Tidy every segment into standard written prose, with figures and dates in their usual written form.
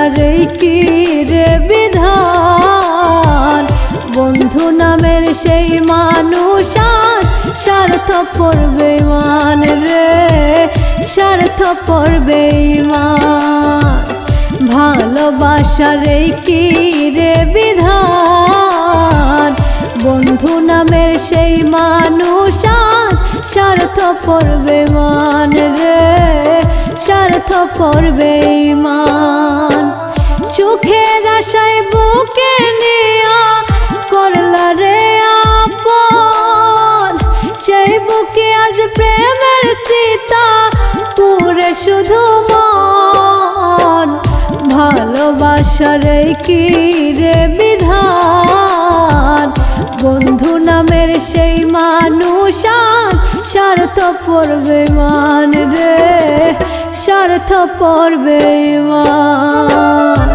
ভালোবাসার কি রে বিধান, বন্ধু নামের সেই মানুষ স্বার্থপর বেঈমান রে, স্বার্থপর বেঈমান। ভালোবাসার কি রে বিধান, বন্ধু নামের সেই মানুষ স্বার্থপর বেঈমান রে, স্বার্থপর বেঈমান। সুখের আশায় বুকে নিয়া করলা রে আপন, সেই বুকে আজ প্রেমের সীতা পুরে শুধু মন। ভালোবাসার কি রে বিধান, বন্ধু নামের সেই মানুষ স্বার্থপর বেঈমান রে, স্বার্থপর বেঈমান।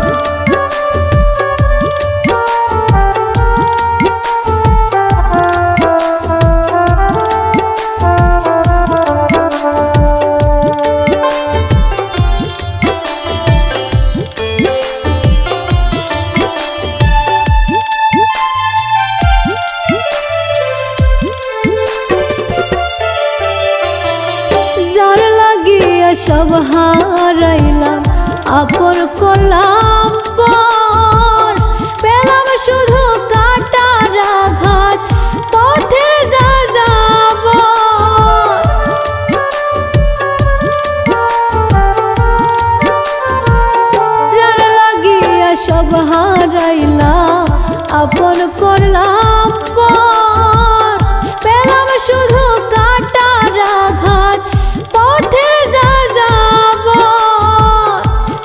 সব হারাইলাম আপন করলাম পর, পেলাম শুধু কাটার আঘাত পথে যা যাব। যার লাগিয়া সব হারাইলাম আপন করলাম পর, পেলাম শুধু কাটার আঘাত পথে যা যাব।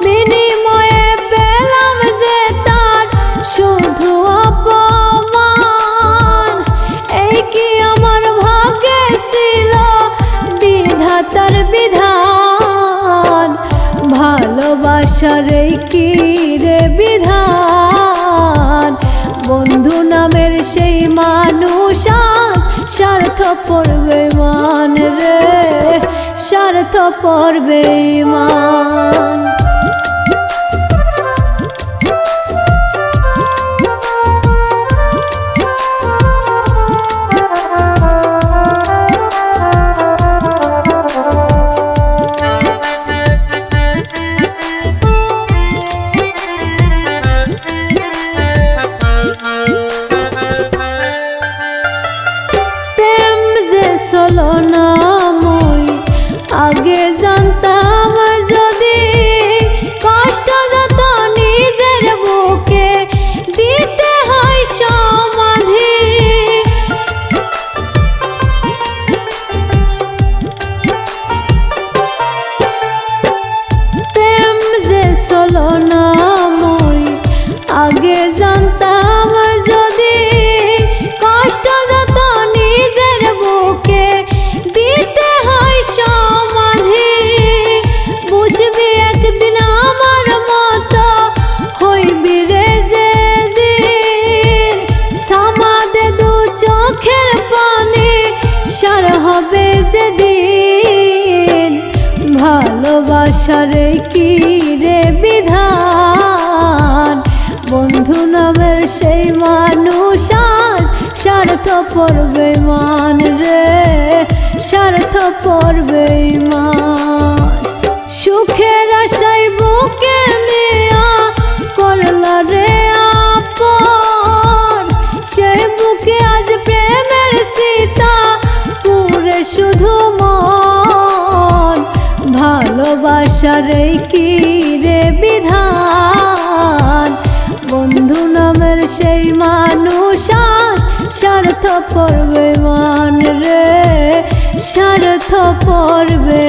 বিনিময়ে পেলাম যে তার শুধু অপমান, এই কি আমার ভাগ্যে ছিল বিধাতার বিধান। ভালোবাসার কি রে বিধান, বন্ধু নামের সেই মানুষ স্বার্থপর বেঈমান রে, স্বার্থপর বেঈমান। প্রেম যে চলো না মই আগে জানতাম যদি, কষ্ট যত নিজের বুকে দিতে হয় সমাধি। প্রেম যে চলো না মই আগে জানতাম যদি, কষ্ট যত নিজের বুকে দিতে হয় সমাধি। বুঝবি একদিন আমার মতো হইবি রে যেদিন, সমাধে দু চোখের পানি সার হবে যেদিন। ভালোবাসার কি রে বিধান, বন্ধু নামের সেই মানুষ স্বার্থপর বেঈমান রে, স্বার্থপর বেঈমান। সুখের আশায় বুকে নিয়া করলা রে আপন, সেই বুকে আজ প্রেমের সীতা পুরে শুধু মন। ভালোবাসার কি রে বিধান, বন্ধু নামের সেই মানুষ স্বার্থপর বেঈমান রে, স্বার্থপর বেঈমান।